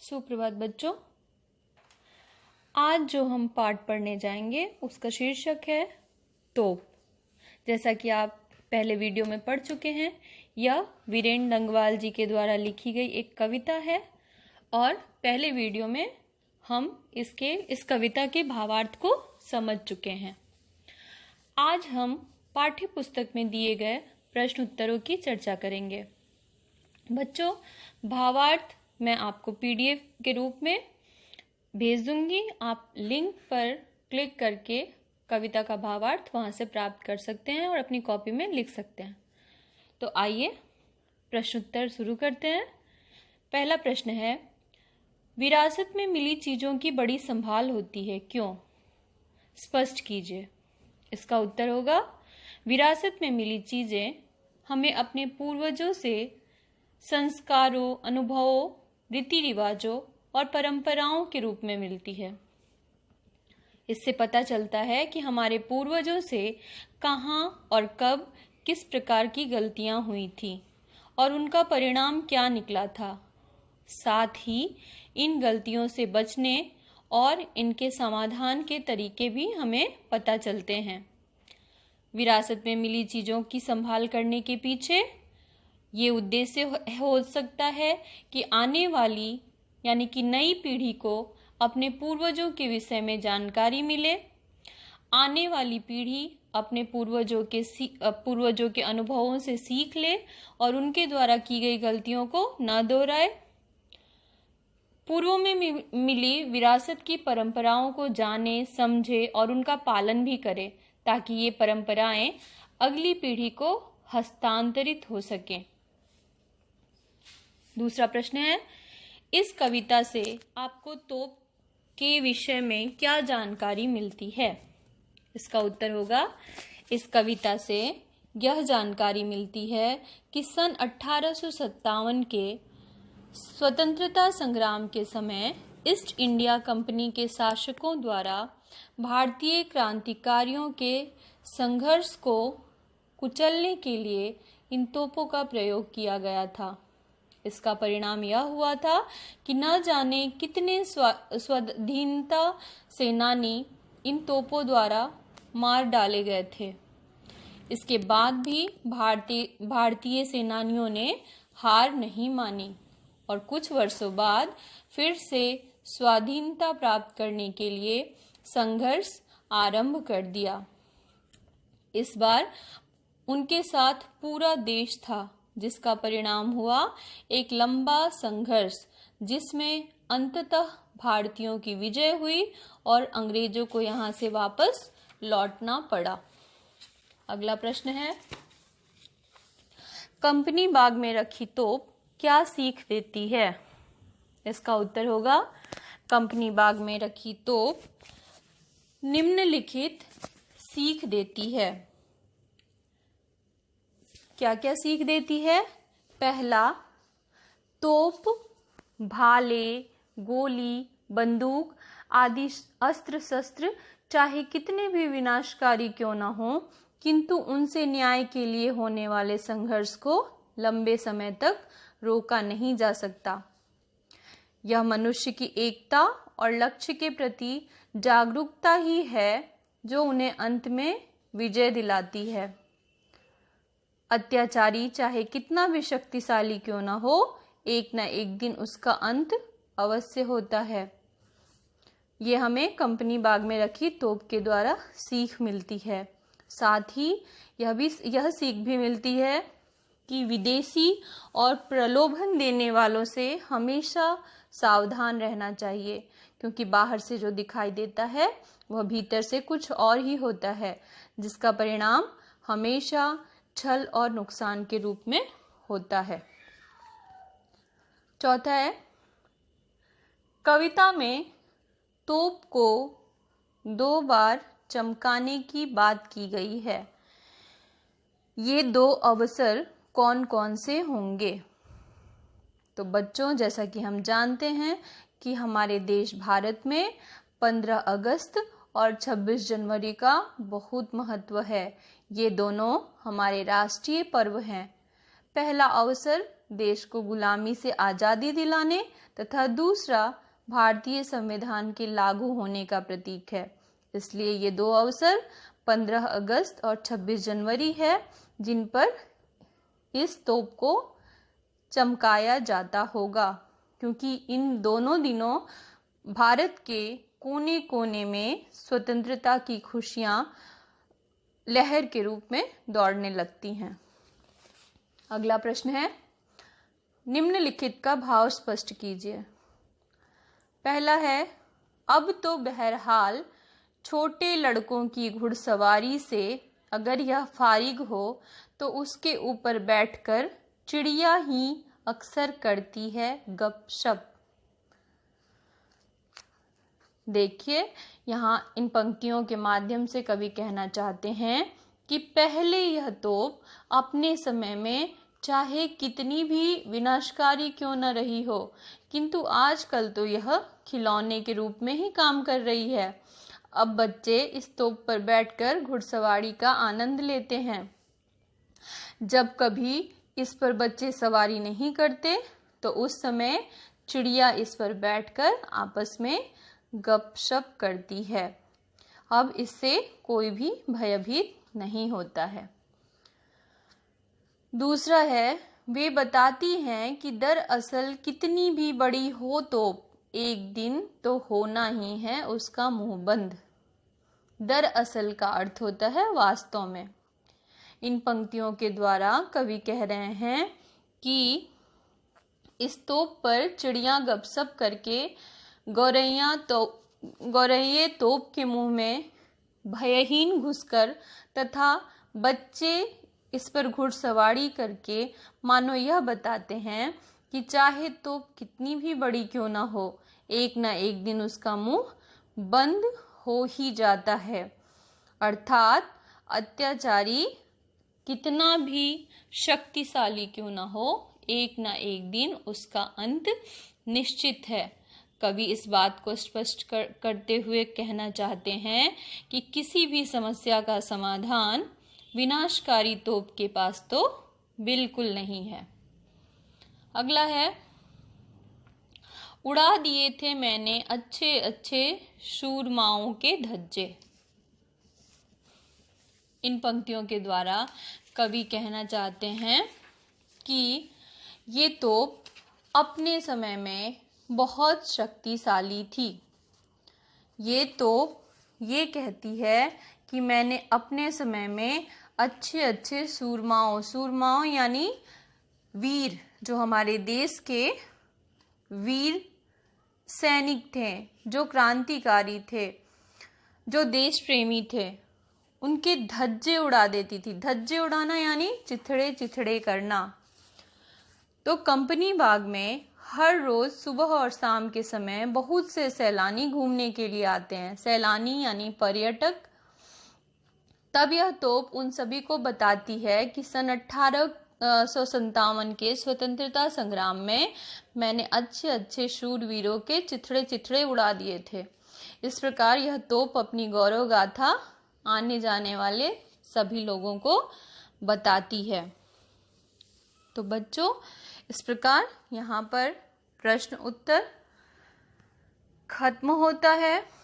सुप्रभात बच्चों। आज जो हम पाठ पढ़ने जाएंगे उसका शीर्षक है तोप। जैसा कि आप पहले वीडियो में पढ़ चुके हैं, यह वीरेंद्र लंगवाल जी के द्वारा लिखी गई एक कविता है और पहले वीडियो में हम इस कविता के भावार्थ को समझ चुके हैं। आज हम पाठ्य पुस्तक में दिए गए प्रश्न उत्तरों की चर्चा करेंगे। बच्चों, भावार्थ मैं आपको PDF के रूप में भेज दूंगी। आप लिंक पर क्लिक करके कविता का भावार्थ वहां से प्राप्त कर सकते हैं और अपनी कॉपी में लिख सकते हैं। तो आइए प्रश्न उत्तर शुरू करते हैं। पहला प्रश्न है, विरासत में मिली चीजों की बड़ी संभाल होती है, क्यों? स्पष्ट कीजिए। इसका उत्तर होगा, विरासत में मिली चीजें हमें अपने पूर्वजों से संस्कारों, अनुभवों, रीति रिवाजों और परंपराओं के रूप में मिलती है। इससे पता चलता है कि हमारे पूर्वजों से कहाँ और कब किस प्रकार की गलतियां हुई थी और उनका परिणाम क्या निकला था। साथ ही इन गलतियों से बचने और इनके समाधान के तरीके भी हमें पता चलते हैं। विरासत में मिली चीजों की संभाल करने के पीछे ये उद्देश्य हो सकता है कि आने वाली यानी कि नई पीढ़ी को अपने पूर्वजों के विषय में जानकारी मिले, आने वाली पीढ़ी अपने पूर्वजों के अनुभवों से सीख ले और उनके द्वारा की गई गलतियों को न दोहराए। पूर्वों में मिली विरासत की परंपराओं को जाने, समझे और उनका पालन भी करे ताकि ये परंपराएं अगली पीढ़ी को हस्तांतरित हो सकें। दूसरा प्रश्न है, इस कविता से आपको तोप के विषय में क्या जानकारी मिलती है? इसका उत्तर होगा, इस कविता से यह जानकारी मिलती है कि सन 1857 के स्वतंत्रता संग्राम के समय ईस्ट इंडिया कंपनी के शासकों द्वारा भारतीय क्रांतिकारियों के संघर्ष को कुचलने के लिए इन तोपों का प्रयोग किया गया था। इसका परिणाम यह हुआ था कि न जाने कितने स्वाधीनता सेनानी इन तोपों द्वारा मार डाले गए थे। इसके बाद भी भारतीय सेनानियों ने हार नहीं मानी और कुछ वर्षों बाद फिर से स्वाधीनता प्राप्त करने के लिए संघर्ष आरंभ कर दिया। इस बार उनके साथ पूरा देश था, जिसका परिणाम हुआ एक लंबा संघर्ष जिसमें अंततः भारतीयों की विजय हुई और अंग्रेजों को यहां से वापस लौटना पड़ा। अगला प्रश्न है, कंपनी बाग में रखी तोप क्या सीख देती है? इसका उत्तर होगा, कंपनी बाग में रखी तोप निम्नलिखित सीख देती है। क्या क्या सीख देती है? पहला, तोप, भाले, गोली, बंदूक आदि अस्त्र शस्त्र चाहे कितने भी विनाशकारी क्यों न हो, किंतु उनसे न्याय के लिए होने वाले संघर्ष को लंबे समय तक रोका नहीं जा सकता। यह मनुष्य की एकता और लक्ष्य के प्रति जागरूकता ही है जो उन्हें अंत में विजय दिलाती है। अत्याचारी चाहे कितना भी शक्तिशाली क्यों न हो, एक न एक दिन उसका अंत अवश्य होता है। ये हमें कंपनी बाग में रखी तोप के द्वारा सीख मिलती है। साथ ही यह सीख भी मिलती है कि विदेशी और प्रलोभन देने वालों से हमेशा सावधान रहना चाहिए, क्योंकि बाहर से जो दिखाई देता है वह भीतर से कुछ और ही होता है, जिसका परिणाम हमेशा छल और नुकसान के रूप में होता है। चौथा है, कविता में तोप को 2 बार चमकाने की बात की गई है। ये 2 अवसर कौन कौन से होंगे? तो बच्चों, जैसा कि हम जानते हैं कि हमारे देश भारत में 15 अगस्त और 26 जनवरी का बहुत महत्व है। ये दोनों हमारे राष्ट्रीय पर्व हैं। पहला अवसर देश को गुलामी से आज़ादी दिलाने तथा दूसरा भारतीय संविधान के लागू होने का प्रतीक है। इसलिए ये दो अवसर 15 अगस्त और 26 जनवरी है जिन पर इस तोप को चमकाया जाता होगा, क्योंकि इन दोनों दिनों भारत के कोने कोने में स्वतंत्रता की खुशियां लहर के रूप में दौड़ने लगती हैं। अगला प्रश्न है, निम्नलिखित का भाव स्पष्ट कीजिए। पहला है, अब तो बहरहाल छोटे लड़कों की घुड़सवारी से अगर यह फारिग हो तो उसके ऊपर बैठकर चिड़िया ही अक्सर करती है गपशप। देखिए, यहाँ इन पंक्तियों के माध्यम से कवि कहना चाहते हैं कि पहले यह तोप अपने समय में चाहे कितनी भी विनाशकारी क्यों न रही हो, किंतु आजकल तो यह खिलौने के रूप में ही काम कर रही है। अब बच्चे इस तोप पर बैठकर घुड़सवारी का आनंद लेते हैं। जब कभी इस पर बच्चे सवारी नहीं करते तो उस समय चिड़िया इस पर बैठकर आपस में गपशप करती है। अब इससे कोई भी भयभीत नहीं होता है। दूसरा है, वे बताती हैं कि दरअसल कितनी भी बड़ी हो तोप एक दिन तो होना ही है उसका मुंह बंद। दरअसल का अर्थ होता है वास्तव में। इन पंक्तियों के द्वारा कवि कह रहे हैं कि इस तोप पर चिड़िया गपशप करके गौरैये तोप के मुंह में भयहीन घुसकर तथा बच्चे इस पर घुड़सवारी करके मानो यह बताते हैं कि चाहे तोप कितनी भी बड़ी क्यों ना हो, एक ना एक दिन उसका मुंह बंद हो ही जाता है। अर्थात अत्याचारी कितना भी शक्तिशाली क्यों ना हो, एक ना एक दिन उसका अंत निश्चित है। कवि इस बात को स्पष्ट करते हुए कहना चाहते हैं कि किसी भी समस्या का समाधान विनाशकारी तोप के पास तो बिल्कुल नहीं है। अगला है, उड़ा दिए थे मैंने अच्छे अच्छे शूरमाओं के धज्जे। इन पंक्तियों के द्वारा कवि कहना चाहते हैं कि ये तोप अपने समय में बहुत शक्तिशाली थी। ये तोप कहती है कि मैंने अपने समय में अच्छे अच्छे सूरमाओं यानी वीर, जो हमारे देश के वीर सैनिक थे, जो क्रांतिकारी थे, जो देश प्रेमी थे, उनके धज्जे उड़ा देती थी। धज्जे उड़ाना यानी चिथड़े चिथड़े करना। तो कंपनी बाग में हर रोज सुबह और शाम के समय बहुत से सैलानी घूमने के लिए आते हैं। सैलानी यानी पर्यटक। तब यह तोप उन सभी को बताती है कि सन 1857 के स्वतंत्रता संग्राम में मैंने अच्छे अच्छे शूरवीरों के चिथड़े चिथड़े उड़ा दिए थे। इस प्रकार यह तोप अपनी गौरव गाथा आने जाने वाले सभी लोगों को बताती है। तो बच्चों, इस प्रकार यहाँ पर प्रश्न उत्तर खत्म होता है।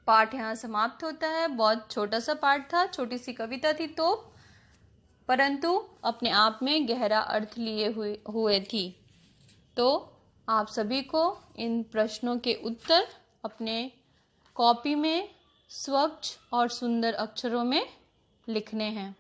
पाठ यहाँ समाप्त होता है। बहुत छोटा सा पाठ था, छोटी सी कविता थी तोप, परंतु अपने आप में गहरा अर्थ लिए हुए थी। तो आप सभी को इन प्रश्नों के उत्तर अपने कॉपी में स्वच्छ और सुंदर अक्षरों में लिखने हैं।